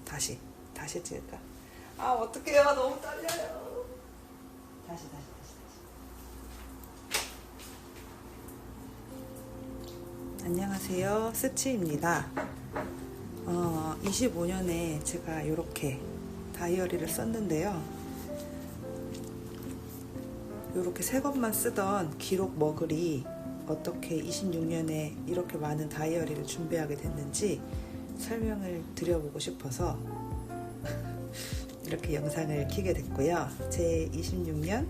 다시 찍을까? 아, 어떡해요. 너무 떨려요. 다시. 안녕하세요. 스치입니다. 25년에 제가 이렇게 다이어리를 썼는데요. 이렇게 새 것만 쓰던 기록 머글이 어떻게 26년에 이렇게 많은 다이어리를 준비하게 됐는지 설명을 드려보고 싶어서 이렇게 영상을 켜게 됐고요. 제 26년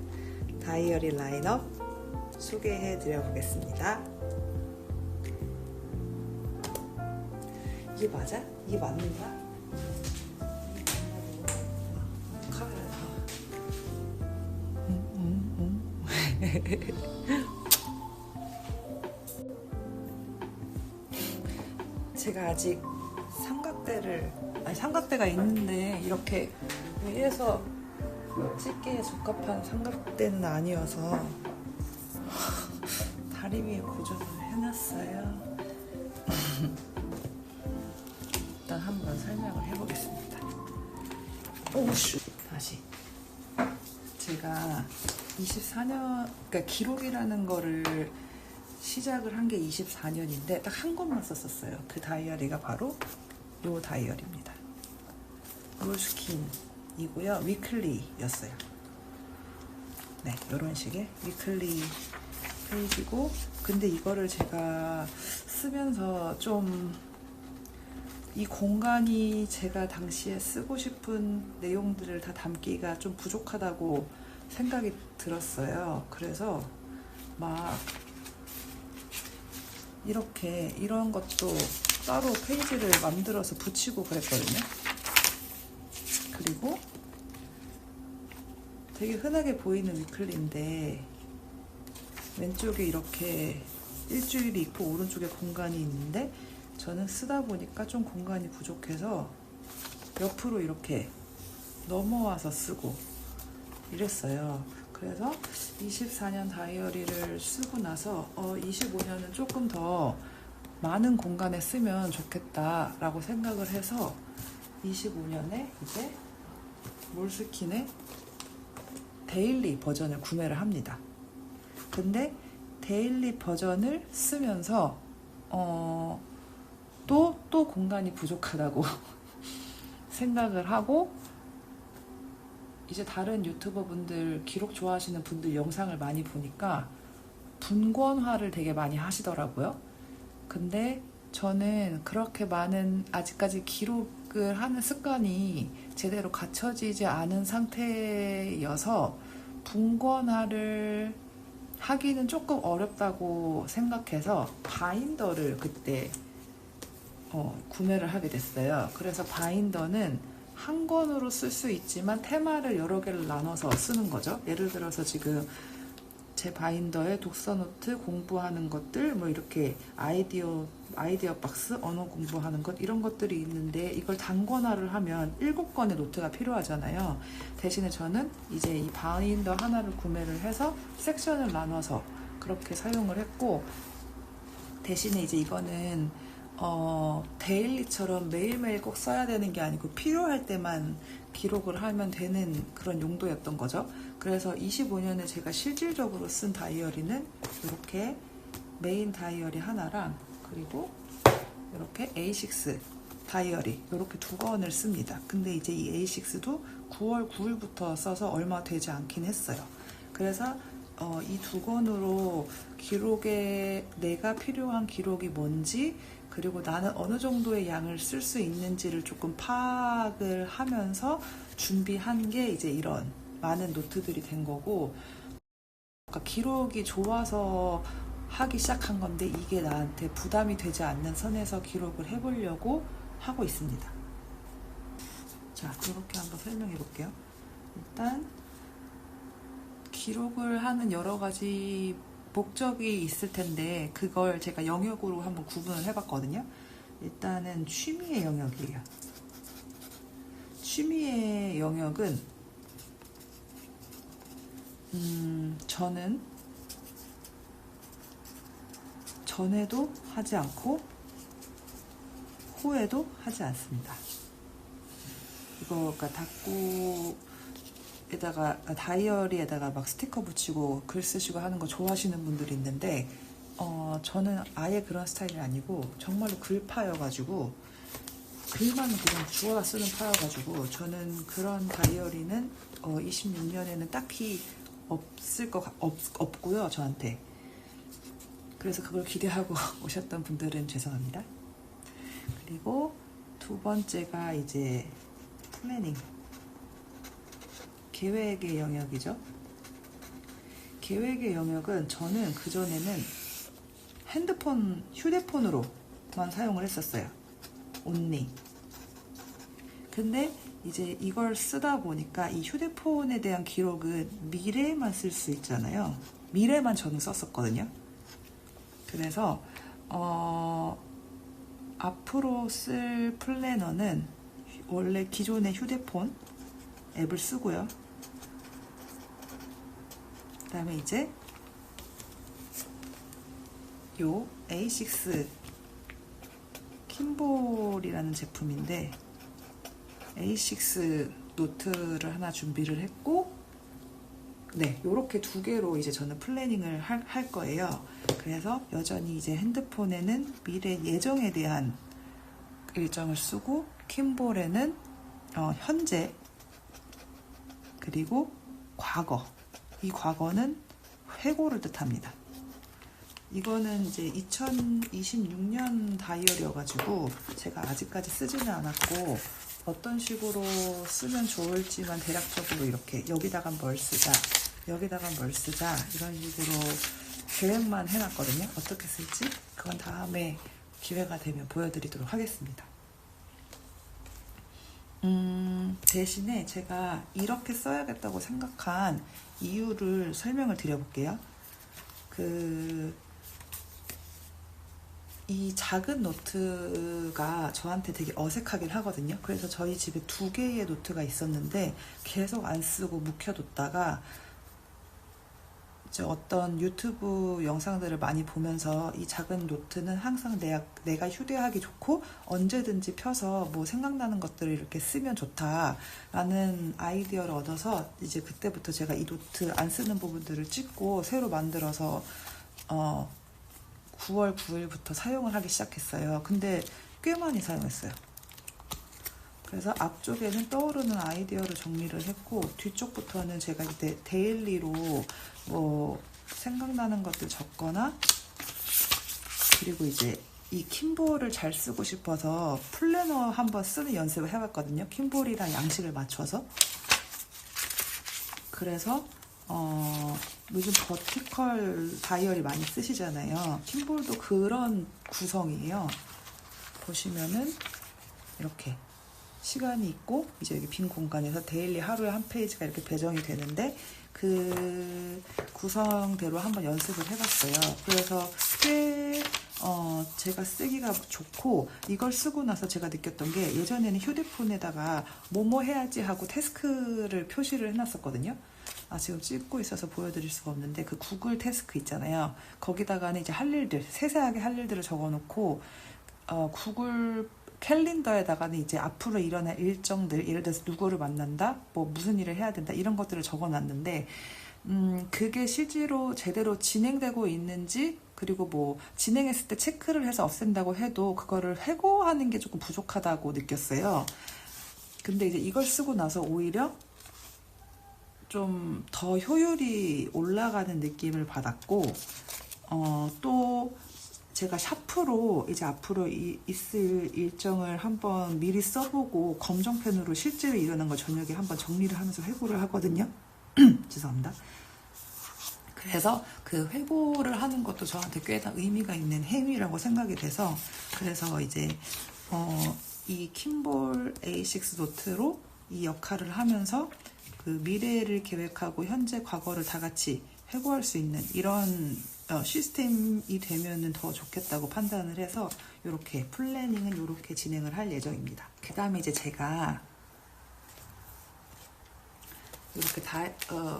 다이어리 라인업 소개해 드려 보겠습니다. 이게 맞아? 이게 맞는가? 카메라 제가 아직 삼각대가 있는데 이렇게 위에서 찍기에 적합한 삼각대는 아니어서 다리 위에 고정을 해놨어요. 일단 한번 설명을 해보겠습니다. 오슈! 다시. 제가 24년, 그러니까 기록이라는 거를 시작을 한 게 24년인데 딱 한 권만 썼었어요. 그 다이어리가 바로 요 다이어리입니다. 몰스킨이고요. 위클리였어요. 네, 이런 식의 위클리 페이지고, 근데 이거를 제가 쓰면서 좀 이 공간이 제가 당시에 쓰고 싶은 내용들을 다 담기가 좀 부족하다고 생각이 들었어요. 그래서 막 이렇게 이런 것도 따로 페이지를 만들어서 붙이고 그랬거든요. 그리고 되게 흔하게 보이는 위클리인데 왼쪽에 이렇게 일주일이 있고 오른쪽에 공간이 있는데 저는 쓰다 보니까 좀 공간이 부족해서 옆으로 이렇게 넘어와서 쓰고 이랬어요. 그래서 24년 다이어리를 쓰고 나서 25년은 조금 더 많은 공간에 쓰면 좋겠다라고 생각을 해서 25년에 이제 몰스킨의 데일리 버전을 구매를 합니다. 근데 데일리 버전을 쓰면서 또 공간이 부족하다고 생각을 하고, 이제 다른 유튜버 분들, 기록 좋아하시는 분들 영상을 많이 보니까 분권화를 되게 많이 하시더라고요. 근데 저는 그렇게 많은 아직까지 기록을 하는 습관이 제대로 갖춰지지 않은 상태여서 분권화를 하기는 조금 어렵다고 생각해서 바인더를 그때 구매를 하게 됐어요. 그래서 바인더는 한 권으로 쓸 수 있지만 테마를 여러 개를 나눠서 쓰는 거죠. 예를 들어서 지금 제 바인더에 독서 노트, 공부하는 것들, 뭐 이렇게 아이디어 박스, 언어 공부하는 것, 이런 것들이 있는데 이걸 단권화를 하면 7권의 노트가 필요하잖아요. 대신에 저는 이제 이 바인더 하나를 구매를 해서 섹션을 나눠서 그렇게 사용을 했고, 대신에 이제 이거는 데일리처럼 매일매일 꼭 써야 되는 게 아니고 필요할 때만 기록을 하면 되는 그런 용도였던 거죠. 그래서 25년에 제가 실질적으로 쓴 다이어리는 이렇게 메인 다이어리 하나랑 그리고 이렇게 A6 다이어리 이렇게 2권을 씁니다. 근데 이제 이 A6도 9월 9일부터 써서 얼마 되지 않긴 했어요. 그래서 이 2권으로 기록에 내가 필요한 기록이 뭔지, 그리고 나는 어느 정도의 양을 쓸 수 있는지를 조금 파악을 하면서 준비한 게 이제 이런 많은 노트들이 된 거고, 기록이 좋아서 하기 시작한 건데 이게 나한테 부담이 되지 않는 선에서 기록을 해보려고 하고 있습니다. 자, 이렇게 한번 설명해 볼게요. 일단 기록을 하는 여러 가지 목적이 있을 텐데 그걸 제가 영역으로 한번 구분을 해봤거든요. 일단은 취미의 영역이에요. 취미의 영역은 저는 전에도 하지 않고 후에도 하지 않습니다. 이거 그러니까 다꾸에다가 다이어리에다가 막 스티커 붙이고 글 쓰시고 하는 거 좋아하시는 분들이 있는데 저는 아예 그런 스타일이 아니고 정말로 글파여가지고 글만 그냥 주워다 쓰는 파여가지고 저는 그런 다이어리는 26년에는 딱히 없고요, 저한테. 그래서 그걸 기대하고 오셨던 분들은 죄송합니다. 그리고 두 번째가 이제 플래닝, 계획의 영역이죠. 계획의 영역은 저는 그전에는 휴대폰으로만 사용을 했었어요. 온리. 근데 이제 이걸 쓰다 보니까 이 휴대폰에 대한 기록은 미래에만 쓸 수 있잖아요. 미래만 저는 썼었거든요. 그래서 앞으로 쓸 플래너는 원래 기존의 휴대폰 앱을 쓰고요. 그 다음에 이제 요 A6 킴볼이라는 제품인데 A6 노트를 하나 준비를 했고, 네, 요렇게 두 개로 이제 저는 플래닝을 할 거예요. 그래서 여전히 이제 핸드폰에는 미래 예정에 대한 일정을 쓰고, 킴볼에는 현재, 그리고 과거. 이 과거는 회고를 뜻합니다. 이거는 이제 2026년 다이어리여가지고 제가 아직까지 쓰지는 않았고, 어떤 식으로 쓰면 좋을지만 대략적으로 이렇게 여기다가 뭘 쓰자, 여기다가 뭘 쓰자 이런 식으로 계획만 해놨거든요. 어떻게 쓸지 그건 다음에 기회가 되면 보여드리도록 하겠습니다. 대신에 제가 이렇게 써야겠다고 생각한 이유를 설명을 드려볼게요. 이 작은 노트가 저한테 되게 어색하긴 하거든요. 그래서 저희 집에 2개의 노트가 있었는데 계속 안 쓰고 묵혀뒀다가 이제 어떤 유튜브 영상들을 많이 보면서 이 작은 노트는 항상 내가 휴대하기 좋고 언제든지 펴서 뭐 생각나는 것들을 이렇게 쓰면 좋다라는 아이디어를 얻어서 이제 그때부터 제가 이 노트 안 쓰는 부분들을 찍고 새로 만들어서 9월 9일부터 사용을 하기 시작했어요. 근데 꽤 많이 사용했어요. 그래서 앞쪽에는 떠오르는 아이디어를 정리를 했고, 뒤쪽부터는 제가 이때 데일리로 뭐 생각나는 것들 적거나, 그리고 이제 이 킴볼을 잘 쓰고 싶어서 플래너 한번 쓰는 연습을 해봤거든요. 킴볼이랑 양식을 맞춰서. 그래서 요즘 버티컬 다이어리 많이 쓰시잖아요. 킴볼도 그런 구성이에요. 보시면은 이렇게 시간이 있고 이제 여기 빈 공간에서 데일리 하루에 한 페이지가 이렇게 배정이 되는데 그 구성대로 한번 연습을 해봤어요. 그래서 꽤 제가 쓰기가 좋고, 이걸 쓰고 나서 제가 느꼈던 게 예전에는 휴대폰에다가 뭐뭐 해야지 하고 태스크를 표시를 해놨었거든요. 지금 찍고 있어서 보여드릴 수가 없는데 그 구글 태스크 있잖아요. 거기다가는 이제 할 일들, 세세하게 할 일들을 적어놓고 구글 캘린더에다가는 이제 앞으로 일어날 일정들, 예를 들어서 누구를 만난다, 뭐 무슨 일을 해야 된다 이런 것들을 적어놨는데 그게 실제로 제대로 진행되고 있는지, 그리고 뭐 진행했을 때 체크를 해서 없앤다고 해도 그거를 회고하는 게 조금 부족하다고 느꼈어요. 근데 이제 이걸 쓰고 나서 오히려 좀 더 효율이 올라가는 느낌을 받았고, 또 제가 샤프로 이제 앞으로 있을 일정을 한번 미리 써보고 검정펜으로 실제로 일어난 걸 저녁에 한번 정리를 하면서 회고를 하거든요. 죄송합니다. 그래서 그 회고를 하는 것도 저한테 꽤나 의미가 있는 행위라고 생각이 돼서, 그래서 이제 이 킴볼 A6 노트로 이 역할을 하면서 그 미래를 계획하고 현재 과거를 다 같이 회고할 수 있는 이런 시스템이 되면은 더 좋겠다고 판단을 해서 이렇게 플래닝은 이렇게 진행을 할 예정입니다. 그 다음에 이제 제가 이렇게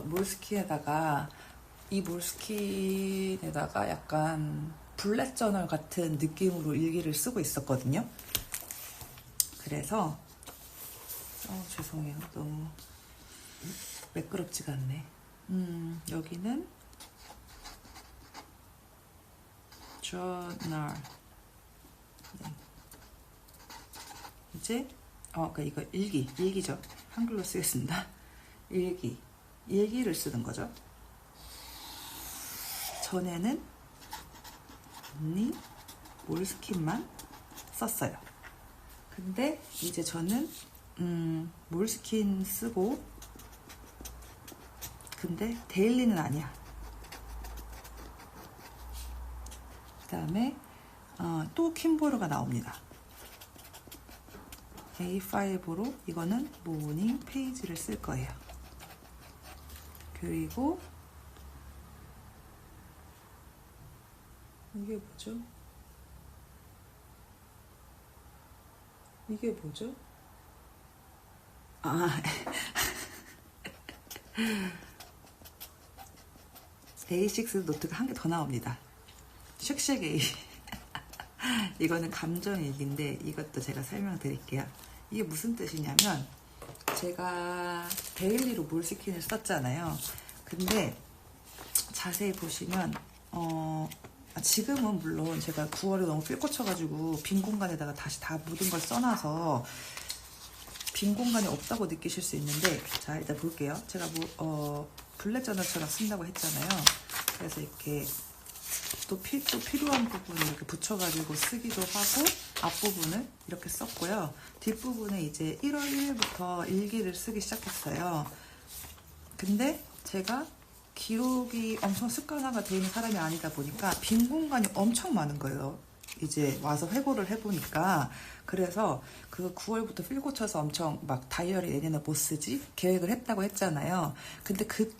몰스킨에다가 이 몰스킨에다가 약간 블랙 저널 같은 느낌으로 일기를 쓰고 있었거든요. 그래서 죄송해요. 너무 매끄럽지가 않네. 여기는 journal. 네. 이제 그러니까 이거 일기죠. 한글로 쓰겠습니다. 일기를 쓰는 거죠. 전에는 언니 몰스킨만 썼어요. 근데 이제 저는 몰스킨 쓰고, 근데 데일리는 아니야. 그 다음에 또 킴보르가 나옵니다. A5로 이거는 모닝 페이지를 쓸 거예요. 그리고 이게 뭐죠? 이게 뭐죠? A6 노트가 한 개 더 나옵니다. 쉑쉑 A. 이거는 감정일기인데 이것도 제가 설명드릴게요. 이게 무슨 뜻이냐면, 제가 데일리로 몰스킨을 썼잖아요. 근데 자세히 보시면 지금은 물론 제가 9월에 너무 필 꽂혀가지고 빈 공간에다가 다시 다 모든 걸 써놔서 빈 공간이 없다고 느끼실 수 있는데, 자 일단 볼게요. 제가 블랙 저널처럼 쓴다고 했잖아요. 그래서 이렇게 또 필요한 부분을 이렇게 붙여가지고 쓰기도 하고, 앞부분을 이렇게 썼고요. 뒷부분에 이제 1월 1일부터 일기를 쓰기 시작했어요. 근데 제가 기록이 엄청 습관화가 되어 있는 사람이 아니다 보니까 빈 공간이 엄청 많은 거예요. 이제 와서 회고를 해보니까. 그래서 그 9월부터 필 고쳐서 엄청 막 다이어리 내년에 뭐 쓰지? 계획을 했다고 했잖아요. 근데 그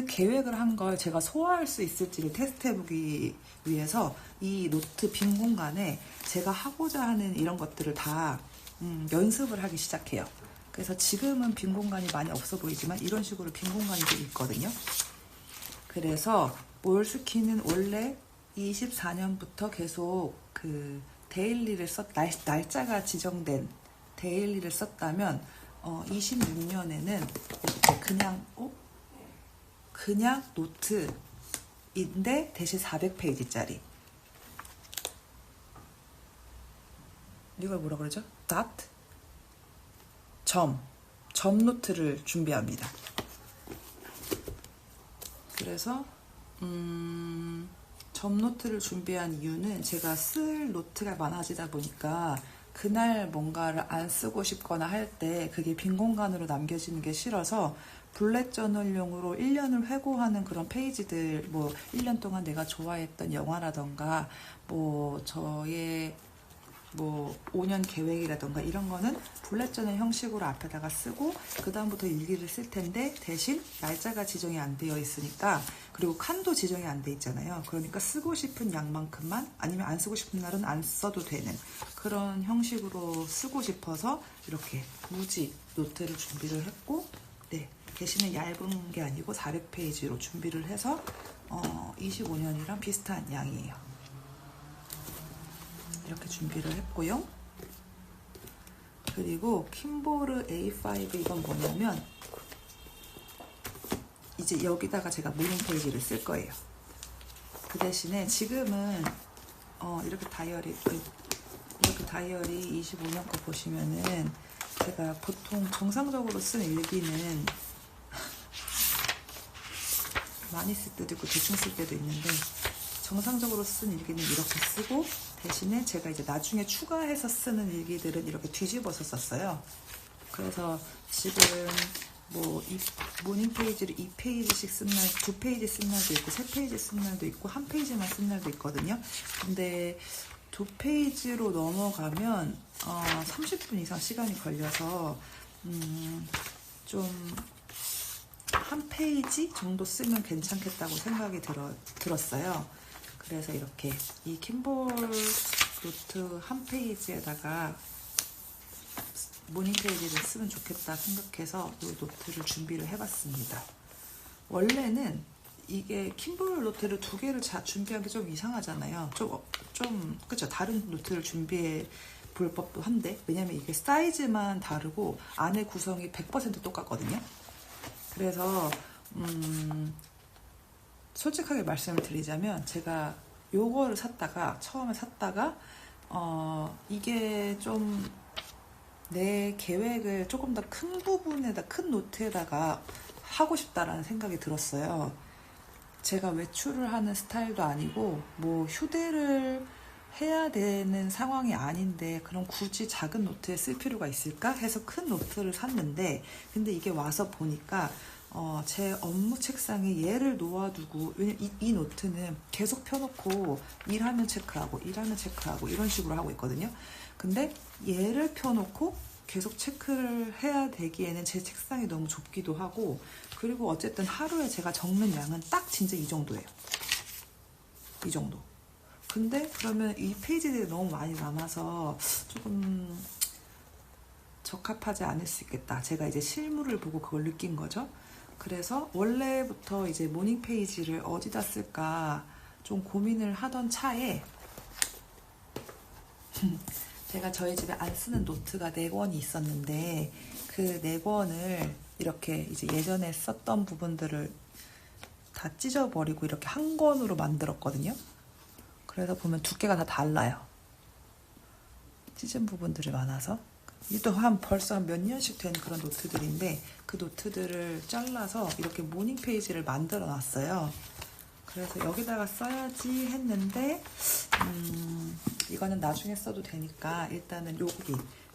계획을 한 걸 제가 소화할 수 있을지를 테스트해보기 위해서 이 노트 빈 공간에 제가 하고자 하는 이런 것들을 다 연습을 하기 시작해요. 그래서 지금은 빈 공간이 많이 없어 보이지만 이런 식으로 빈 공간이 좀 있거든요. 그래서 몰스킨은 원래 24년부터 계속 그 데일리를 날짜가 지정된 데일리를 썼다면 26년에는 그냥 노트인데 대신 400페이지짜리, 이걸 뭐라 그러죠? 점 노트를 준비합니다. 그래서 점 노트를 준비한 이유는 제가 쓸 노트가 많아지다 보니까 그날 뭔가를 안 쓰고 싶거나 할 때 그게 빈 공간으로 남겨지는 게 싫어서 블랙 저널용으로 1년을 회고하는 그런 페이지들, 뭐 1년 동안 내가 좋아했던 영화라던가 뭐 저의 뭐 5년 계획이라던가 이런 거는 블랙 저널 형식으로 앞에다가 쓰고 그 다음부터 일기를 쓸 텐데, 대신 날짜가 지정이 안 되어 있으니까, 그리고 칸도 지정이 안 돼 있잖아요. 그러니까 쓰고 싶은 양만큼만, 아니면 안 쓰고 싶은 날은 안 써도 되는 그런 형식으로 쓰고 싶어서 이렇게 무지 노트를 준비를 했고, 네, 대신에 얇은 게 아니고 400페이지로 준비를 해서 25년이랑 비슷한 양이에요. 이렇게 준비를 했고요. 그리고 킴보르 A5, 이건 뭐냐면 이제 여기다가 제가 모닝 페이지를 쓸 거예요. 그 대신에 지금은 이렇게 다이어리 25년 거 보시면은, 제가 보통 정상적으로 쓴 일기는 많이 쓸 때도 있고 대충 쓸 때도 있는데, 정상적으로 쓴 일기는 이렇게 쓰고, 대신에 제가 이제 나중에 추가해서 쓰는 일기들은 이렇게 뒤집어서 썼어요. 그래서 지금 뭐 모닝 페이지를 2페이지씩 쓴 날, 2페이지 쓴 날도 있고 3페이지 쓴 날도 있고 1페이지만 쓴 날도 있거든요. 근데 2페이지로 넘어가면 30분 이상 시간이 걸려서 좀 1페이지 정도 쓰면 괜찮겠다고 생각이 들었어요. 그래서 이렇게 이 킴볼 노트 1페이지에다가 모닝 페이지를 쓰면 좋겠다 생각해서 이 노트를 준비를 해봤습니다. 원래는 이게 킴볼 노트를 2개를 준비하기 좀 이상하잖아요. 좀 그쵸? 다른 노트를 준비해 볼 법도 한데, 왜냐면 이게 사이즈만 다르고 안에 구성이 100% 똑같거든요. 그래서 솔직하게 말씀을 드리자면 제가 요거를 처음에 샀다가 이게 좀 내 계획을 조금 더 큰 부분에다, 큰 노트에다가 하고 싶다라는 생각이 들었어요. 제가 외출을 하는 스타일도 아니고 뭐 휴대를 해야 되는 상황이 아닌데 그럼 굳이 작은 노트에 쓸 필요가 있을까 해서 큰 노트를 샀는데, 근데 이게 와서 보니까 제 업무 책상에 얘를 놓아두고, 왜냐면 이 노트는 계속 펴놓고 일하면 체크하고 이런 식으로 하고 있거든요. 근데 얘를 펴놓고 계속 체크를 해야 되기에는 제 책상이 너무 좁기도 하고, 그리고 어쨌든 하루에 제가 적는 양은 딱 진짜 이 정도예요. 이 정도. 근데 그러면 이 페이지들이 너무 많이 남아서 조금 적합하지 않을 수 있겠다. 제가 이제 실물을 보고 그걸 느낀 거죠. 그래서 원래부터 이제 모닝 페이지를 어디다 쓸까 좀 고민을 하던 차에 제가 저희 집에 안 쓰는 노트가 4권이 있었는데, 그 4권을 이렇게 이제 예전에 썼던 부분들을 다 찢어버리고 이렇게 한 권으로 만들었거든요. 그래서 보면 두께가 다 달라요. 찢은 부분들이 많아서. 이것도 벌써 몇 년씩 된 그런 노트들인데, 그 노트들을 잘라서 이렇게 모닝 페이지를 만들어 놨어요. 그래서 여기다가 써야지 했는데 이거는 나중에 써도 되니까 일단은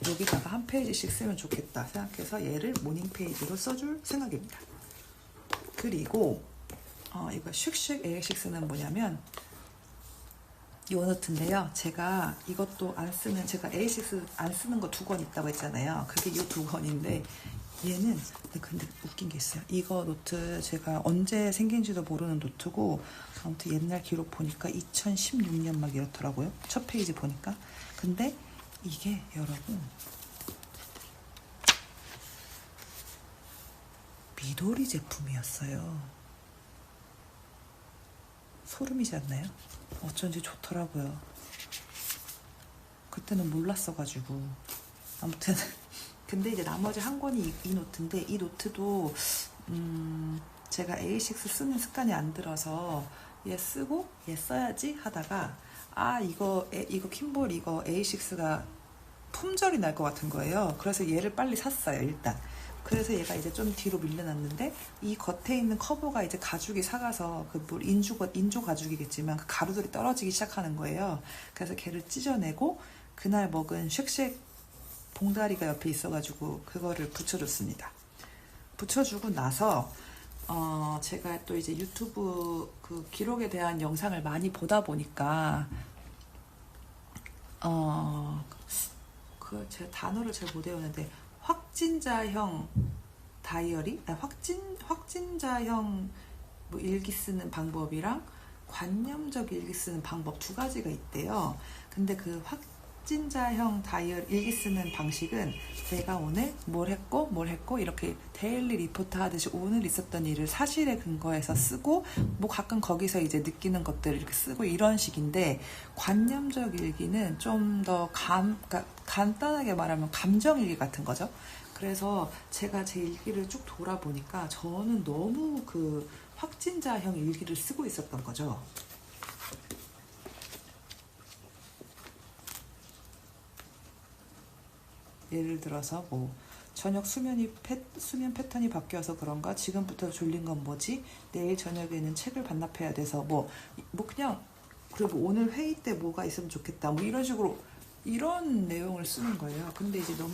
여기다가 한 페이지씩 쓰면 좋겠다 생각해서 얘를 모닝 페이지로 써줄 생각입니다. 그리고 이거 슉슉 A6는 뭐냐면 이 노트인데요. 제가 이것도 안 쓰는, 제가 A6 안 쓰는 거 2권 있다고 했잖아요. 그게 이 2권인데 얘는, 근데 웃긴 게 있어요. 이거 노트 제가 언제 생긴지도 모르는 노트고, 아무튼 옛날 기록 보니까 2016년 막 이렇더라고요. 첫 페이지 보니까. 근데 이게 여러분 미도리 제품이었어요. 소름이지 않나요? 어쩐지 좋더라고요. 그때는 몰랐어가지고. 아무튼 근데 이제 나머지 한 권이 이 노트인데, 이 노트도 제가 A6 쓰는 습관이 안 들어서 얘 쓰고 얘 써야지 하다가 이거 킴볼 이거 A6가 품절이 날 것 같은 거예요. 그래서 얘를 빨리 샀어요, 일단. 그래서 얘가 이제 좀 뒤로 밀려났는데, 이 겉에 있는 커버가 이제 가죽이 삭아서 인조 가죽이겠지만 그 가루들이 떨어지기 시작하는 거예요. 그래서 걔를 찢어내고 그날 먹은 쉑쉑 봉다리가 옆에 있어가지고 그거를 붙여줬습니다. 붙여주고 나서 제가 또 이제 유튜브 그 기록에 대한 영상을 많이 보다 보니까 제 단어를 잘 못 외우는데, 확진자형 다이어리, 확진자형 뭐 일기 쓰는 방법이랑 관념적 일기 쓰는 방법 2가지가 있대요. 근데 그 확진자형 다이어리 일기 쓰는 방식은 제가 오늘 뭘 했고 이렇게 데일리 리포트 하듯이 오늘 있었던 일을 사실에 근거해서 쓰고, 뭐 가끔 거기서 이제 느끼는 것들을 이렇게 쓰고 이런 식인데, 관념적 일기는 좀 더 간단하게 말하면 감정 일기 같은 거죠. 그래서 제가 제 일기를 쭉 돌아보니까 저는 너무 그 확진자형 일기를 쓰고 있었던 거죠. 예를 들어서 뭐 저녁 수면 패턴이 바뀌어서 그런가, 지금부터 졸린 건 뭐지, 내일 저녁에는 책을 반납해야 돼서 뭐 그냥, 그리고 오늘 회의 때 뭐가 있으면 좋겠다, 뭐 이런 식으로 이런 내용을 쓰는 거예요. 근데 이제 너무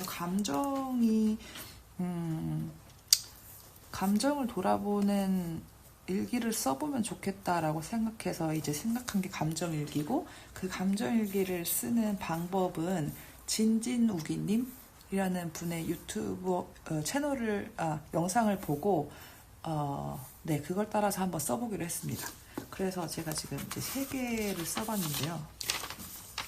감정을 돌아보는 일기를 써보면 좋겠다라고 생각해서 이제 생각한 게 감정일기고, 그 감정일기를 쓰는 방법은 진진우기님이라는 분의 유튜브 채널을 영상을 보고 네, 그걸 따라서 한번 써보기로 했습니다. 그래서 제가 지금 이제 3개를 써봤는데요.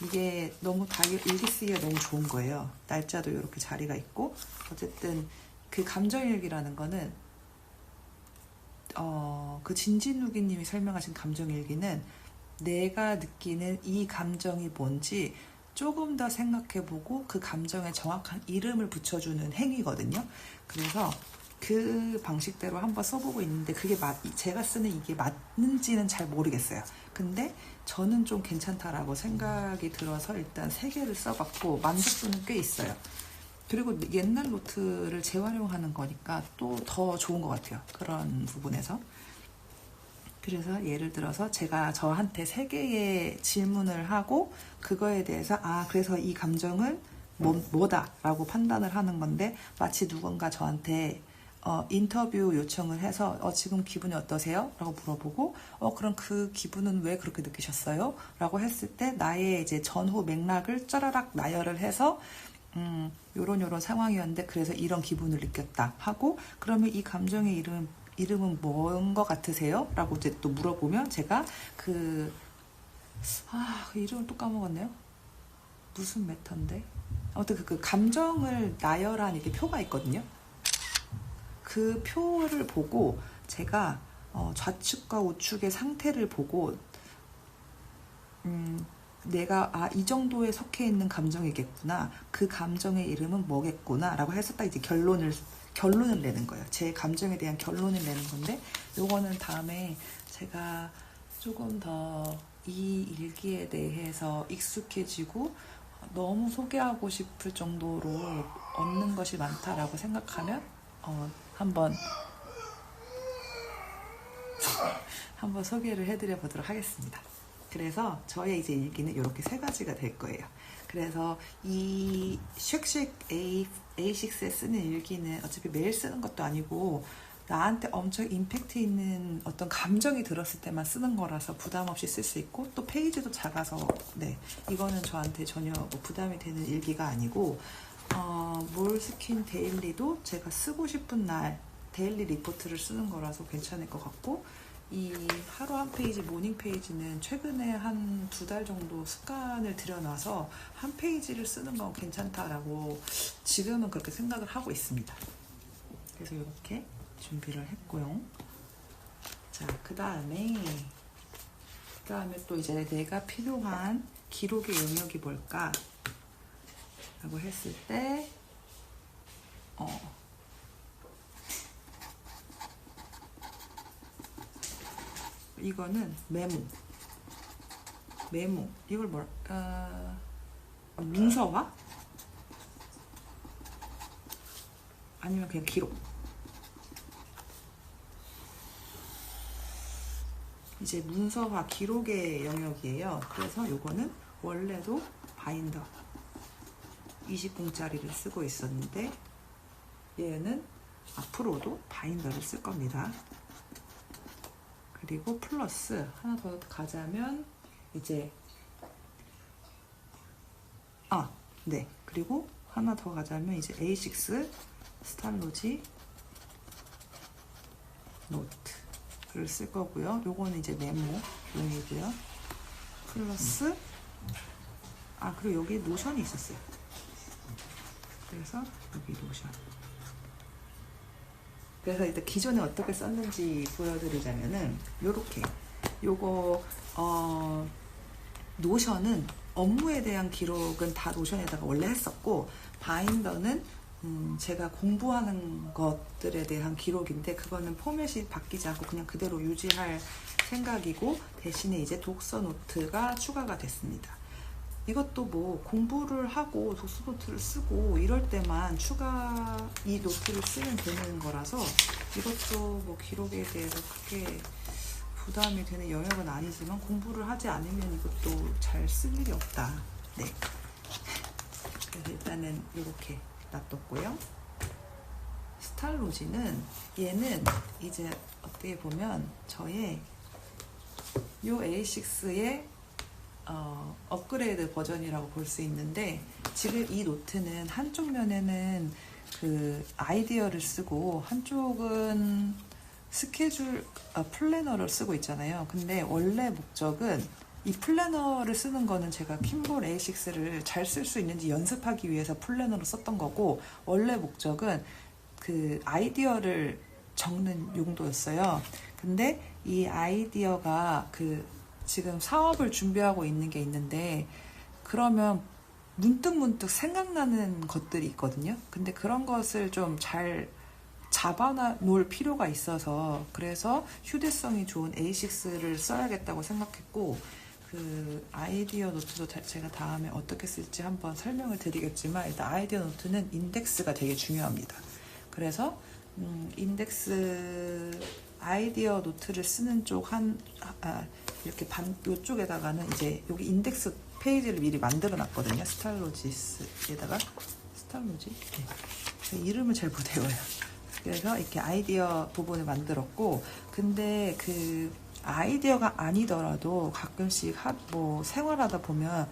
이게 너무 일기 쓰기가 너무 좋은 거예요. 날짜도 이렇게 자리가 있고, 어쨌든 그 감정일기라는 거는 그 진진우기님이 설명하신 감정일기는 내가 느끼는 이 감정이 뭔지 조금 더 생각해보고 그 감정에 정확한 이름을 붙여주는 행위거든요. 그래서 그 방식대로 한번 써보고 있는데 그게 제가 쓰는 이게 맞는지는 잘 모르겠어요. 근데 저는 좀 괜찮다라고 생각이 들어서 일단 3개를 써봤고 만족도는 꽤 있어요. 그리고 옛날 노트를 재활용하는 거니까 또 더 좋은 것 같아요. 그런 부분에서. 그래서 예를 들어서 제가 저한테 3개의 질문을 하고 그거에 대해서 그래서 이 감정은 뭐다라고 판단을 하는 건데 마치 누군가 저한테 인터뷰 요청을 해서 지금 기분이 어떠세요? 라고 물어보고 그럼 그 기분은 왜 그렇게 느끼셨어요? 라고 했을 때 나의 이제 전후 맥락을 짜라락 나열을 해서 요런 상황이었는데 그래서 이런 기분을 느꼈다 하고 그러면 이 감정의 이름은 뭔 것 같으세요? 라고 이제 또 물어보면 제가 그 이름을 또 까먹었네요. 무슨 메타인데? 아무튼 그 감정을 나열한 이렇게 표가 있거든요. 그 표를 보고 제가 좌측과 우측의 상태를 보고 내가 이 정도에 속해 있는 감정이겠구나. 그 감정의 이름은 뭐겠구나. 라고 해서 딱 이제 결론을 내는 거예요. 제 감정에 대한 결론을 내는 건데 요거는 다음에 제가 조금 더 이 일기에 대해서 익숙해지고 너무 소개하고 싶을 정도로 얻는 것이 많다라고 생각하면 한번 소개를 해드려 보도록 하겠습니다. 그래서 저의 이제 일기는 이렇게 3가지가 될 거예요. 그래서 이 쉑쉑 A6에 쓰는 일기는 어차피 매일 쓰는 것도 아니고 나한테 엄청 임팩트 있는 어떤 감정이 들었을 때만 쓰는 거라서 부담 없이 쓸 수 있고 또 페이지도 작아서 이거는 저한테 전혀 부담이 되는 일기가 아니고 몰스킨 데일리도 제가 쓰고 싶은 날 데일리 리포트를 쓰는 거라서 괜찮을 것 같고 이 하루 한 페이지 모닝 페이지는 최근에 한 2달 정도 습관을 들여놔서 한 페이지를 쓰는 건 괜찮다라고 지금은 그렇게 생각을 하고 있습니다. 그래서 이렇게 준비를 했고요. 자, 그 다음에 또 이제 내가 필요한 기록의 영역이 뭘까? 라고 했을 때 이거는 메모 이걸 문서화? 아니면 그냥 기록. 이제 문서화 기록의 영역이에요. 그래서 요거는 원래도 바인더 20공짜리를 쓰고 있었는데 얘는 앞으로도 바인더를 쓸 겁니다. 그리고 플러스 하나 더 가자면 이제 그리고 하나 더 가자면 이제 A6 스탈로지 노트를 쓸 거고요. 요거는 이제 메모용이고요. 플러스 그리고 여기 노션이 있었어요. 그래서 여기 노션. 그래서 일단 기존에 어떻게 썼는지 보여드리자면은 요거 노션은 업무에 대한 기록은 다 노션에다가 원래 했었고 바인더는 제가 공부하는 것들에 대한 기록인데 그거는 포맷이 바뀌지 않고 그냥 그대로 유지할 생각이고 대신에 이제 독서 노트가 추가가 됐습니다. 이것도 뭐 공부를 하고 독서 노트를 쓰고 이럴 때만 이 노트를 쓰면 되는 거라서 이것도 뭐 기록에 대해서 크게 부담이 되는 영역은 아니지만 공부를 하지 않으면 이것도 잘 쓸 일이 없다. 그래서 일단은 이렇게 놔뒀고요. 스탈로지는 얘는 이제 어떻게 보면 저의 요 A6의 업그레이드 버전이라고 볼 수 있는데 지금 이 노트는 한쪽 면에는 그 아이디어를 쓰고 한쪽은 스케줄 플래너를 쓰고 있잖아요. 근데 원래 목적은 이 플래너를 쓰는 거는 제가 킴볼 A6를 잘 쓸 수 있는지 연습하기 위해서 플래너로 썼던 거고 원래 목적은 그 아이디어를 적는 용도였어요. 근데 이 아이디어가 지금 사업을 준비하고 있는 게 있는데 그러면 문득문득 생각나는 것들이 있거든요. 근데 그런 것을 좀 잘 잡아놓을 필요가 있어서 그래서 휴대성이 좋은 A6를 써야겠다고 생각했고, 그 아이디어 노트도 제가 다음에 어떻게 쓸지 한번 설명을 드리겠지만, 일단 아이디어 노트는 인덱스가 되게 중요합니다. 그래서 인덱스 아이디어 노트를 쓰는 쪽 이렇게 요쪽에다가는 이제 여기 인덱스 페이지를 미리 만들어 놨거든요. 스탈로지스에다가 스탈로지? 네. 제 이름을 잘 못 외워요. 그래서 이렇게 아이디어 부분을 만들었고, 근데 그 아이디어가 아니더라도 가끔씩 뭐 생활하다 보면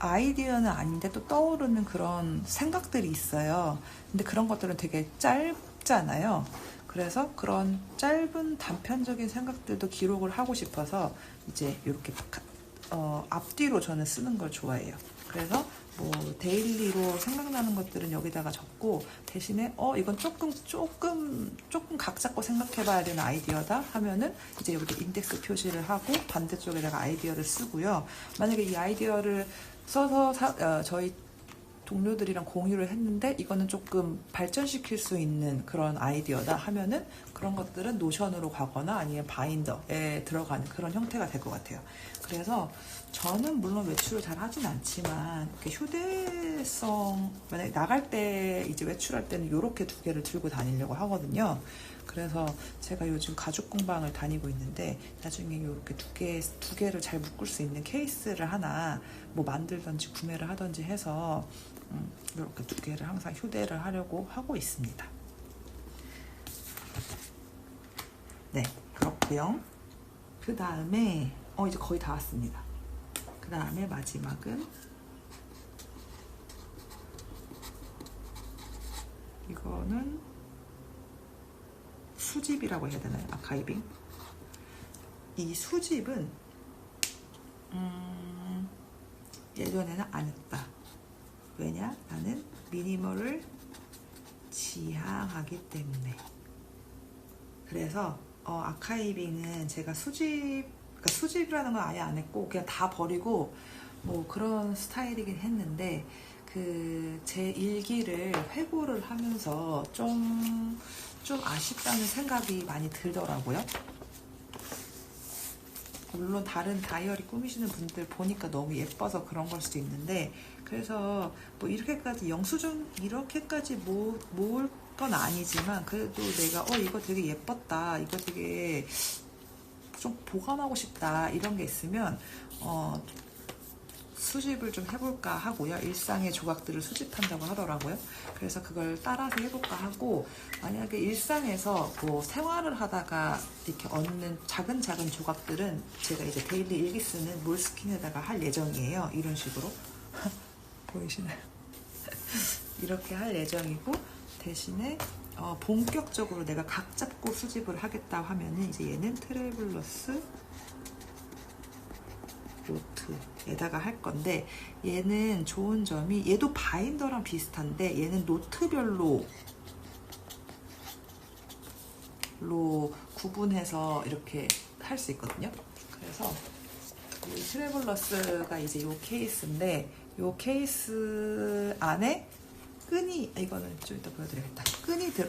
아이디어는 아닌데 또 떠오르는 그런 생각들이 있어요. 근데 그런 것들은 되게 짧잖아요. 그래서 그런 짧은 단편적인 생각들도 기록을 하고 싶어서 이제 이렇게 앞뒤로 저는 쓰는 걸 좋아해요. 그래서 뭐 데일리로 생각나는 것들은 여기다가 적고, 대신에 이건 조금 각 잡고 생각해봐야 되는 아이디어다 하면은 이제 여기 인덱스 표시를 하고 반대쪽에다가 아이디어를 쓰고요. 만약에 이 아이디어를 써서 저희 동료들이랑 공유를 했는데 이거는 조금 발전시킬 수 있는 그런 아이디어다 하면은 그런 것들은 노션으로 가거나 아니면 바인더에 들어가는 그런 형태가 될 것 같아요. 그래서 저는 물론 외출을 잘 하진 않지만 이렇게 휴대성, 만약에 나갈 때 이제 외출할 때는 이렇게 두 개를 들고 다니려고 하거든요. 그래서 제가 요즘 가죽 공방을 다니고 있는데 나중에 이렇게 두 개를 잘 묶을 수 있는 케이스를 하나 뭐 만들든지 구매를 하든지 해서 이렇게 두 개를 항상 휴대를 하려고 하고 있습니다. 네, 그렇고요. 그 다음에 이제 거의 다 왔습니다. 그 다음에 마지막은 이거는 수집이라고 해야 되나요? 아카이빙. 이 수집은 예전에는 안 했다. 왜냐? 나는 미니멀을 지향하기 때문에. 그래서 아카이빙은 제가 그러니까 수집이라는 건 아예 안 했고 그냥 다 버리고 뭐 그런 스타일이긴 했는데, 제 일기를 회고를 하면서 좀 아쉽다는 생각이 많이 들더라고요. 물론 다른 다이어리 꾸미시는 분들 보니까 너무 예뻐서 그런 걸 수도 있는데, 그래서 뭐 이렇게까지 영수증 이렇게까지 모을 건 아니지만 그래도 내가 이거 되게 예뻤다, 이거 되게 좀 보관하고 싶다 이런 게 있으면 수집을 좀 해볼까 하고요. 일상의 조각들을 수집한다고 하더라고요. 그래서 그걸 따라서 해볼까 하고, 만약에 일상에서 뭐 생활을 하다가 이렇게 얻는 작은 조각들은 제가 이제 데일리 일기 쓰는 몰스킨에다가 할 예정이에요. 이런 식으로. 보이시나요? 이렇게 할 예정이고, 대신에 본격적으로 내가 각 잡고 수집을 하겠다 하면은 이제 얘는 트래블러스 노트에다가 할 건데, 얘는 좋은 점이 얘도 바인더랑 비슷한데 얘는 노트별로 구분해서 이렇게 할 수 있거든요. 그래서 이 트래블러스가 이제 요 케이스인데, 요 케이스 안에 이거는 좀 이따 보여드리겠다.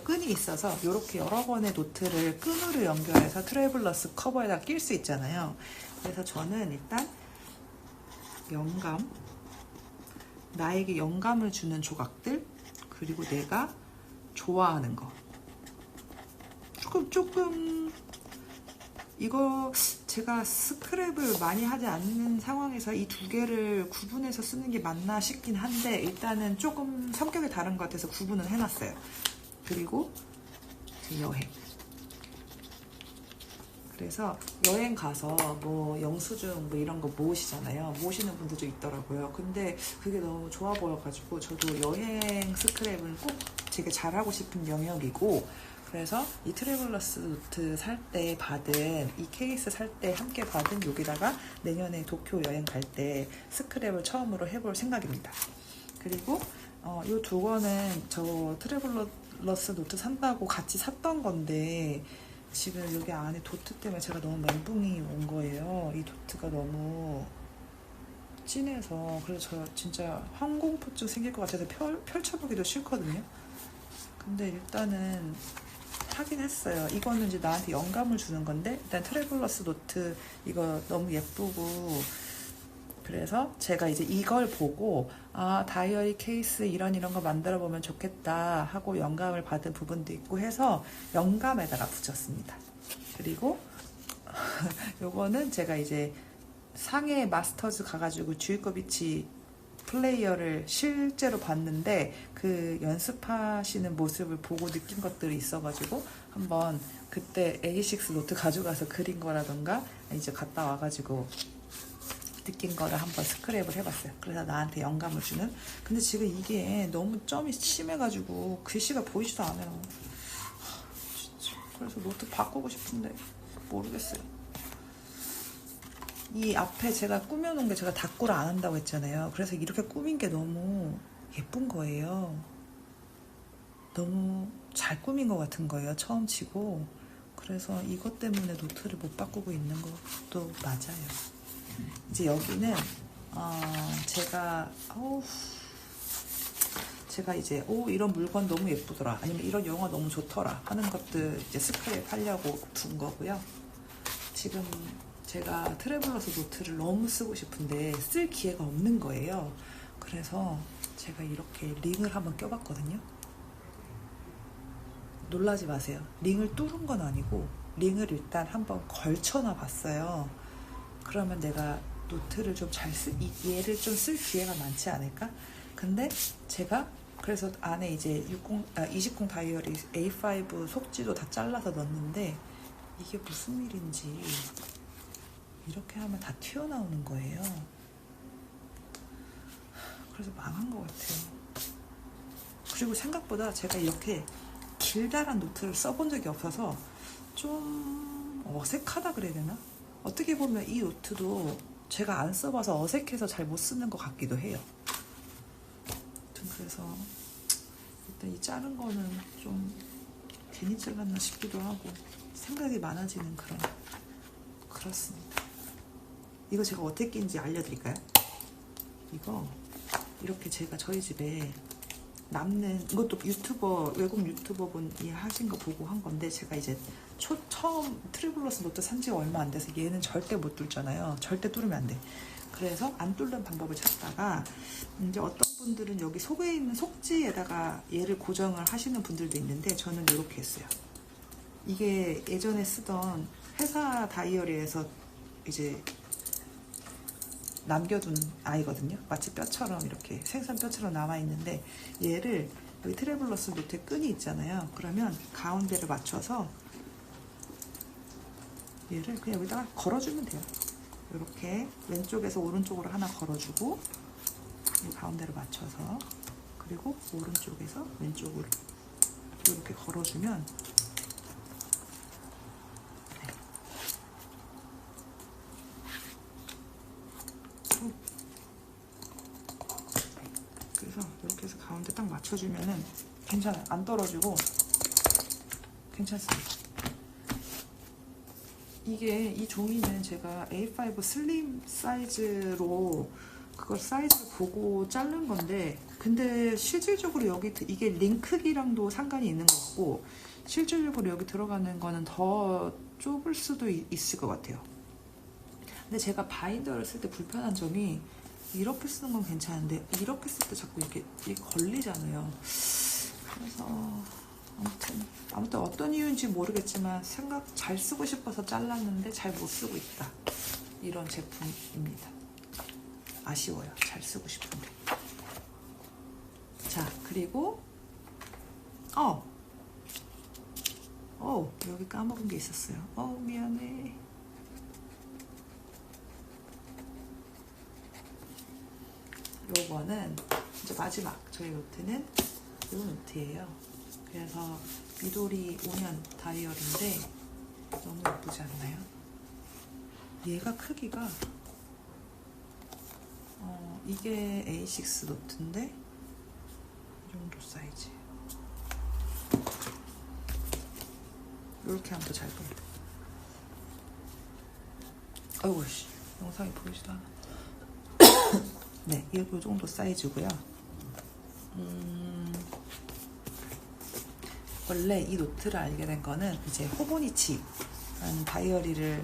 끈이 있어서 이렇게 여러 번의 노트를 끈으로 연결해서 트래블러스 커버에다 낄 수 있잖아요. 그래서 저는 일단 나에게 영감을 주는 조각들, 그리고 내가 좋아하는 거, 조금 이거 제가 스크랩을 많이 하지 않는 상황에서 이 두 개를 구분해서 쓰는 게 맞나 싶긴 한데, 일단은 조금 성격이 다른 것 같아서 구분은 해놨어요. 그리고 여행. 그래서 여행 가서 뭐 영수증 뭐 이런 거 모으시잖아요. 모으시는 분들도 있더라고요. 근데 그게 너무 좋아 보여가지고 저도 여행 스크랩은 꼭 되게 잘하고 싶은 영역이고, 그래서 이 트래블러스 노트 살 때 받은, 이 케이스 살 때 함께 받은 여기다가 내년에 도쿄 여행 갈 때 스크랩을 처음으로 해볼 생각입니다. 그리고 이 두 권은 저 트래블러스 노트 산다고 같이 샀던 건데, 지금 여기 안에 도트 때문에 제가 너무 멘붕이 온 거예요. 이 도트가 너무 진해서 그래서 저 진짜 항공포증 생길 것 같아서 펼쳐보기도 싫거든요. 근데 일단은 하긴 했어요. 이거는 이제 나한테 영감을 주는 건데 일단 트래블러스 노트 이거 너무 예쁘고 그래서 제가 이제 이걸 보고 아 다이어리 케이스 이런 거 만들어 보면 좋겠다 하고 영감을 받은 부분도 있고 해서 영감에다가 붙였습니다. 그리고 요거는 제가 이제 상해 마스터즈 가가지고 주이코비치 플레이어를 실제로 봤는데 그 연습하시는 모습을 보고 느낀 것들이 있어가지고 한번 그때 A6 노트 가져가서 그린 거라던가 이제 갔다 와가지고 느낀 거를 한번 스크랩을 해봤어요. 그래서 나한테 영감을 주는. 근데 지금 이게 너무 점이 심해가지고 글씨가 보이지도 않아요. 진짜. 그래서 노트 바꾸고 싶은데 모르겠어요. 이 앞에 제가 꾸며놓은 게 제가 다꾸를 안 한다고 했잖아요. 그래서 이렇게 꾸민 게 너무 예쁜 거예요. 너무 잘 꾸민 것 같은 거예요. 처음 치고. 그래서 이것 때문에 노트를 못 바꾸고 있는 것도 맞아요. 이제 여기는 제가 이제 이런 물건 너무 예쁘더라 아니면 이런 영화 너무 좋더라 하는 것들 이제 스크랩 하려고 둔 거고요. 지금 제가 트래블러스 노트를 너무 쓰고 싶은데 쓸 기회가 없는 거예요. 그래서 제가 이렇게 링을 한번 껴봤거든요. 놀라지 마세요. 링을 뚫은 건 아니고 링을 일단 한번 걸쳐놔 봤어요. 그러면 내가 노트를 좀 얘를 좀 쓸 기회가 많지 않을까? 근데 제가 그래서 안에 이제 20 다이어리 A5 속지도 다 잘라서 넣었는데 이게 무슨 일인지 이렇게 하면 다 튀어나오는 거예요. 그래서 망한 것 같아요. 그리고 생각보다 제가 이렇게 길다란 노트를 써본 적이 없어서 좀 어색하다 그래야 되나? 어떻게 보면 이 노트도 제가 안 써봐서 어색해서 잘 못 쓰는 것 같기도 해요. 그래서 일단 이 자른 거는 좀 괜히 잘랐나 싶기도 하고 생각이 많아지는 그렇습니다. 이거 제가 어떻게 끼는지 알려드릴까요? 이거 이렇게 제가 저희 집에 남는 이것도 외국 유튜버분이 하신 거 보고 한 건데 제가 이제 처음 트래블러스 노트 산 지가 얼마 안 돼서 얘는 절대 못 뚫잖아요. 절대 뚫으면 안 돼. 그래서 안 뚫는 방법을 찾다가 이제 어떤 분들은 여기 속에 있는 속지에다가 얘를 고정을 하시는 분들도 있는데 저는 이렇게 했어요. 이게 예전에 쓰던 회사 다이어리에서 이제 남겨둔 아이거든요. 마치 뼈처럼 이렇게 생선 뼈처럼 남아있는데 얘를 여기 트래블러스 노트에 끈이 있잖아요. 그러면 가운데를 맞춰서 얘를 그냥 여기다가 걸어주면 돼요. 이렇게 왼쪽에서 오른쪽으로 하나 걸어주고 가운데를 맞춰서 그리고 오른쪽에서 왼쪽으로 이렇게 걸어주면 그래서 이렇게 해서 가운데 딱 맞춰주면은 괜찮아요. 안 떨어지고 괜찮습니다. 이 종이는 제가 A5 슬림 사이즈로 그걸 사이즈를 보고 자른 건데 근데 실질적으로 여기 이게 링 크기랑도 상관이 있는 것 같고 실질적으로 여기 들어가는 거는 더 좁을 수도 있을 것 같아요. 근데 제가 바인더를 쓸 때 불편한 점이 이렇게 쓰는 건 괜찮은데 이렇게 쓸 때 자꾸 이렇게 걸리잖아요. 그래서 아무튼 어떤 이유인지 모르겠지만 잘 쓰고 싶어서 잘랐는데 잘 못 쓰고 있다. 이런 제품입니다. 아쉬워요. 잘 쓰고 싶은데. 자, 그리고 여기 까먹은 게 있었어요. 미안해. 요거는 이제 마지막 저희 노트는 이 노트예요. 그래서 미도리 5년 다이어리인데 너무 예쁘지 않나요? 얘가 크기가 이게 A6 노트인데 이 정도 사이즈. 이렇게 하면 더 잘 보여. 아이고 씨, 영상이 보이지도 않아. 네, 이 정도 사이즈고요. 원래 이 노트를 알게 된 거는 이제 호보니치라는 다이어리를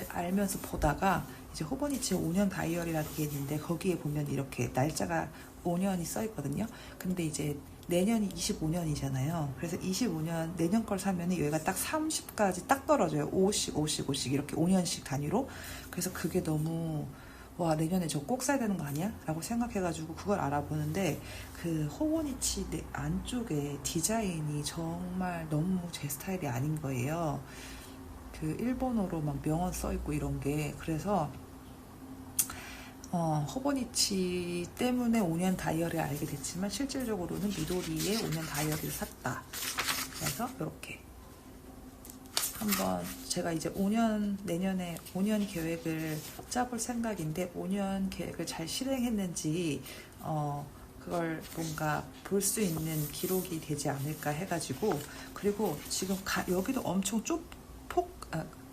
알면서 보다가 이제 호보니치 5년 다이어리라는 게 있는데 거기에 보면 이렇게 날짜가 5년이 써 있거든요. 근데 이제 내년이 25년이잖아요. 그래서 25년 내년 걸 사면 여기가 딱 30까지 딱 떨어져요. 5씩 이렇게 5년씩 단위로. 그래서 그게 너무 와, 내년에 저 꼭 사야 되는 거 아니야? 라고 생각해가지고 그걸 알아보는데 그 호보니치 안쪽에 디자인이 정말 너무 제 스타일이 아닌 거예요. 그 일본어로 막 명언 써있고 이런 게. 그래서 호보니치 때문에 5년 다이어리를 알게 됐지만 실질적으로는 미도리의 5년 다이어리를 샀다. 그래서 이렇게 한번 제가 이제 내년에 5년 계획을 짜볼 생각인데 5년 계획을 잘 실행했는지 그걸 뭔가 볼 수 있는 기록이 되지 않을까 해가지고. 그리고 지금 여기도 엄청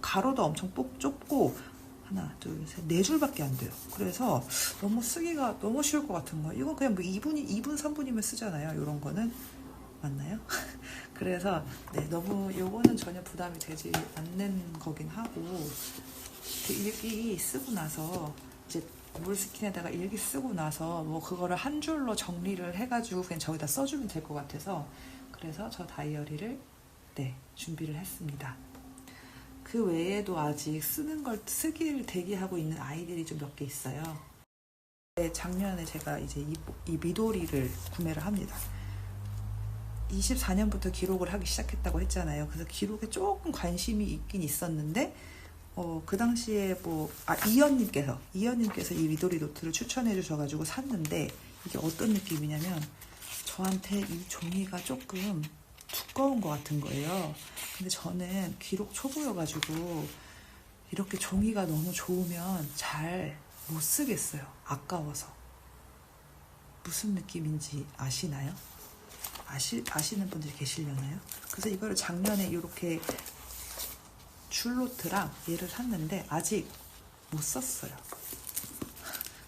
가로도 엄청 좁고 하나, 둘, 셋, 네 줄밖에 안 돼요. 그래서 너무 쓰기가 너무 쉬울 것 같은 거예요. 이건 그냥 뭐 2분, 3분이면 쓰잖아요. 이런 거는. 맞나요? 그래서 네, 너무 요거는 전혀 부담이 되지 않는 거긴 하고, 그 일기 쓰고 나서 이제 몰스킨에다가 일기 쓰고 나서 뭐 그거를 한 줄로 정리를 해가지고 그냥 저기다 써주면 될 것 같아서 그래서 저 다이어리를 네, 준비를 했습니다. 그 외에도 아직 쓰기를 대기하고 있는 아이들이 좀 몇 개 있어요. 작년에 제가 이제 이 미도리를 구매를 합니다. 24년부터 기록을 하기 시작했다고 했잖아요. 그래서 기록에 조금 관심이 있긴 있었는데 그 당시에 이연님께서 이 미도리 노트를 추천해 주셔가지고 샀는데 이게 어떤 느낌이냐면 저한테 이 종이가 조금 두꺼운 것 같은 거예요. 근데 저는 기록 초보여가지고 이렇게 종이가 너무 좋으면 잘 못 쓰겠어요. 아까워서. 무슨 느낌인지 아시나요? 아시는 분들이 계시려나요? 그래서 이거를 작년에 이렇게 줄노트랑 얘를 샀는데 아직 못 썼어요.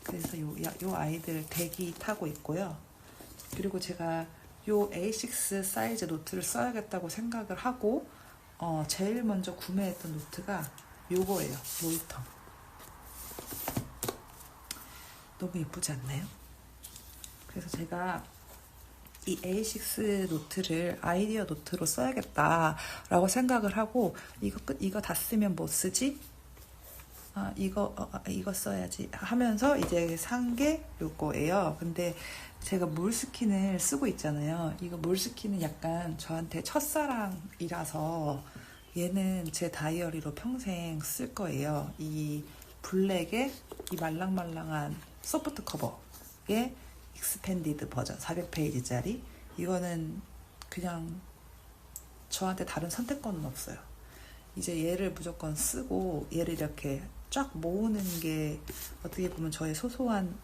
그래서 요 아이들 대기 타고 있고요. 그리고 제가 요 A6 사이즈 노트를 써야겠다고 생각을 하고 제일 먼저 구매했던 노트가 요거예요. 로이터. 너무 예쁘지 않나요? 그래서 제가 이 A6 노트를 아이디어 노트로 써야겠다라고 생각을 하고 이거 다 쓰면 뭐 쓰지? 이거 써야지 하면서 이제 산 게 요거예요. 근데 제가 몰스킨을 쓰고 있잖아요. 이거 몰스킨은 약간 저한테 첫사랑이라서 얘는 제 다이어리로 평생 쓸 거예요. 이 블랙의 이 말랑말랑한 소프트 커버의 익스펜디드 버전 400페이지짜리. 이거는 그냥 저한테 다른 선택권은 없어요. 이제 얘를 무조건 쓰고 얘를 이렇게 쫙 모으는 게 어떻게 보면 저의 소소한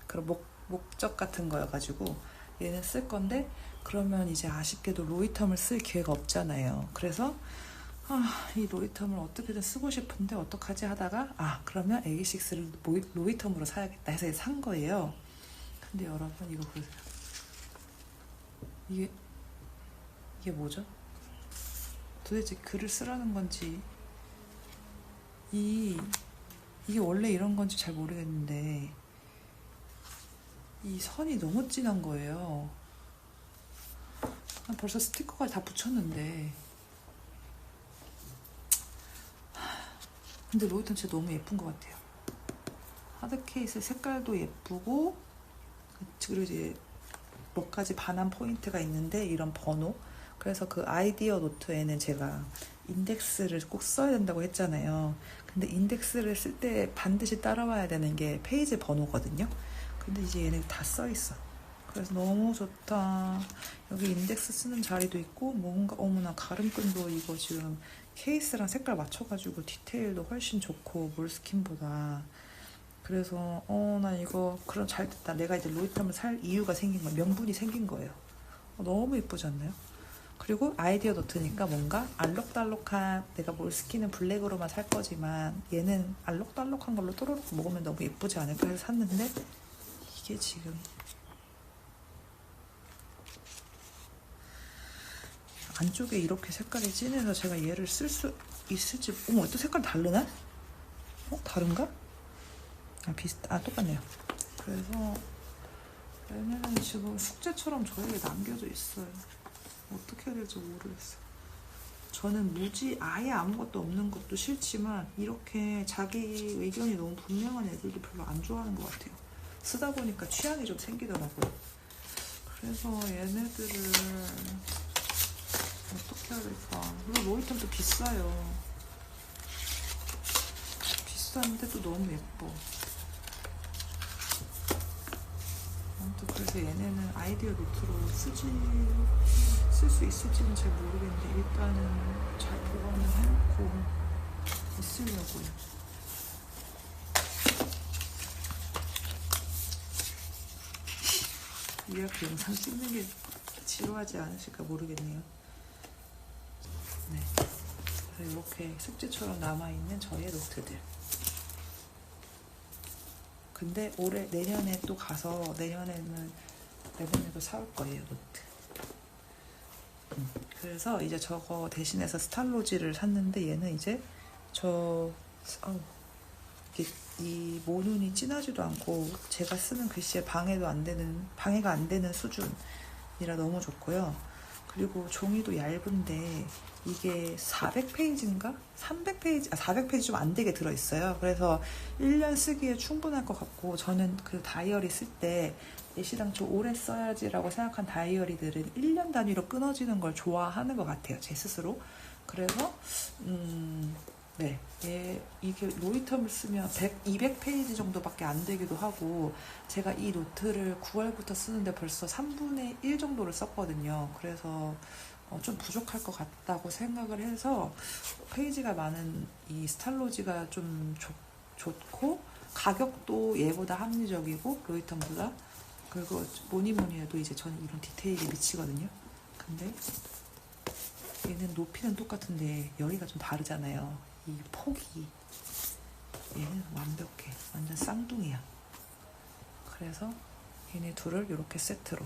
그런 목적 같은 거여가지고 얘는 쓸 건데, 그러면 이제 아쉽게도 로이텀을 쓸 기회가 없잖아요. 그래서 이 로이텀을 어떻게든 쓰고 싶은데 어떡하지 하다가 그러면 A6를 로이텀으로 사야겠다 해서 산 거예요. 근데 여러분 이거 보세요. 이게 뭐죠? 도대체 글을 쓰라는 건지 이게 원래 이런 건지 잘 모르겠는데 이 선이 너무 진한 거예요. 벌써 스티커까지 다 붙였는데. 근데 로이턴 진짜 너무 예쁜 것 같아요. 하드 케이스 색깔도 예쁘고, 그리고 이제 몇 가지 반한 포인트가 있는데 이런 번호. 그래서 그 아이디어 노트에는 제가 인덱스를 꼭 써야 된다고 했잖아요. 근데 인덱스를 쓸 때 반드시 따라와야 되는 게 페이지 번호거든요. 근데 이제 얘네 다 써있어. 그래서 너무 좋다. 여기 인덱스 쓰는 자리도 있고, 뭔가 어머나 가름끈도 이거 지금 케이스랑 색깔 맞춰가지고 디테일도 훨씬 좋고 몰스킨보다. 그래서 난 이거 그럼 잘 됐다. 내가 이제 로이텀을 살 이유가 생긴 거예요. 명분이 생긴 거예요. 너무 예쁘지 않나요? 그리고 아이디어 노트니까 뭔가 알록달록한, 내가 몰스킨은 블랙으로만 살 거지만 얘는 알록달록한 걸로 또르륵 먹으면 너무 예쁘지 않을까 해서 샀는데, 이게 지금 안쪽에 이렇게 색깔이 진해서 제가 얘를 쓸 수 있을지. 어머, 또 색깔 다르나? 다른가? 똑같네요. 그래서 얘네는 지금 숙제처럼 저에게 남겨져 있어요. 어떻게 해야 될지 모르겠어요. 저는 무지 아예 아무것도 없는 것도 싫지만 이렇게 자기 의견이 너무 분명한 애들도 별로 안 좋아하는 것 같아요. 쓰다 보니까 취향이 좀 생기더라고요. 그래서 얘네들을 어떻게 해야 될까. 물론 로이텀도 비싸요. 비싼데 또 너무 예뻐. 아무튼 그래서 얘네는 아이디어 노트로 쓸 수 있을지는 잘 모르겠는데 일단은 잘 보관을 해놓고 있으려고요. 이렇게 영상 찍는 게 지루하지 않으실까 모르겠네요. 네, 그래서 이렇게 숙제처럼 남아있는 저의 노트들. 근데 내년에 또 가서 내년에도 사올 거예요, 노트. 그래서 이제 저거 대신해서 스탈로지를 샀는데 얘는 이제 이 모눈이 진하지도 않고 제가 쓰는 글씨에 방해가 안 되는 수준이라 너무 좋고요. 그리고 종이도 얇은데 이게 400페이지인가? 300페이지, 400페이지 좀 안 되게 들어있어요. 그래서 1년 쓰기에 충분할 것 같고, 저는 그 다이어리 쓸 때 예시당초 오래 써야지라고 생각한 다이어리들은 1년 단위로 끊어지는 걸 좋아하는 것 같아요, 제 스스로. 그래서 네, 이게 로이텀을 쓰면 200페이지 정도밖에 안 되기도 하고, 제가 이 노트를 9월부터 쓰는데 벌써 3분의 1 정도를 썼거든요. 그래서 좀 부족할 것 같다고 생각을 해서 페이지가 많은 이 스탈로지가 좀 좋고, 가격도 얘보다 합리적이고 로이텀보다. 그리고 뭐니 해도 이제 저는 이런 디테일에 미치거든요. 근데 얘는 높이는 똑같은데 여기가 좀 다르잖아요. 이 폭이. 얘는 완벽해. 완전 쌍둥이야. 그래서 얘네 둘을 이렇게 세트로.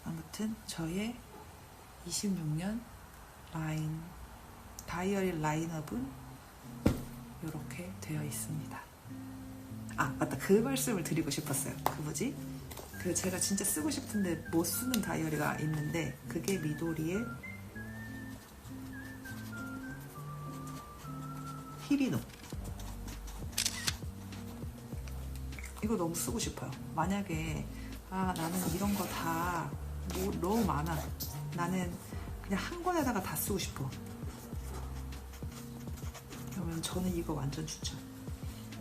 아무튼 저의 26년 다이어리 라인업은 이렇게 되어 있습니다. 맞다. 그 말씀을 드리고 싶었어요. 제가 진짜 쓰고 싶은데 못 쓰는 다이어리가 있는데, 그게 미도리의 히리노. 이거 너무 쓰고 싶어요. 만약에 나는 이런 거 다 너무 많아. 나는 그냥 한 권에다가 다 쓰고 싶어. 그러면 저는 이거 완전 추천.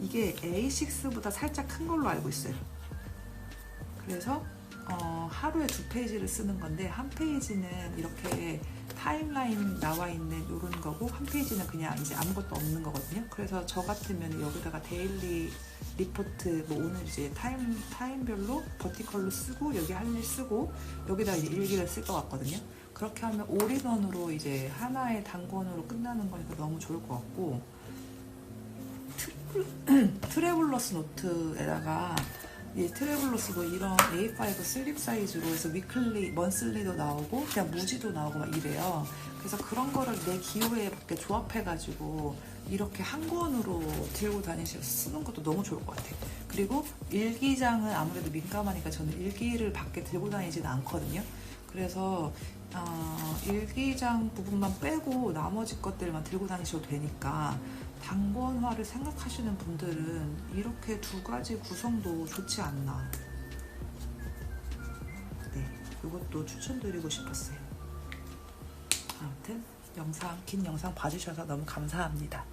이게 A6보다 살짝 큰 걸로 알고 있어요. 그래서 하루에 2페이지를 쓰는 건데, 한 페이지는 이렇게 타임라인 나와 있는 이런 거고, 한 페이지는 그냥 이제 아무것도 없는 거거든요. 그래서 저 같으면 여기다가 데일리 리포트, 오늘 이제 타임별로 버티컬로 쓰고, 여기 할 일 쓰고, 여기다 이제 일기를 쓸 것 같거든요. 그렇게 하면 올인원으로 이제 하나의 단권으로 끝나는 거니까 너무 좋을 것 같고, 트래블러스 노트에다가 이 트래블러스도 이런 A5 슬립 사이즈로 해서 위클리, 먼슬리도 나오고 그냥 무지도 나오고 막 이래요. 그래서 그런 거를 내 기호에 맞게 조합해가지고 이렇게 한 권으로 들고 다니셔서 쓰는 것도 너무 좋을 것 같아요. 그리고 일기장은 아무래도 민감하니까 저는 일기를 밖에 들고 다니지는 않거든요. 그래서 일기장 부분만 빼고 나머지 것들만 들고 다니셔도 되니까, 단권화를 생각하시는 분들은 이렇게 2가지 구성도 좋지 않나. 네, 이것도 추천드리고 싶었어요. 아무튼 긴 영상 봐주셔서 너무 감사합니다.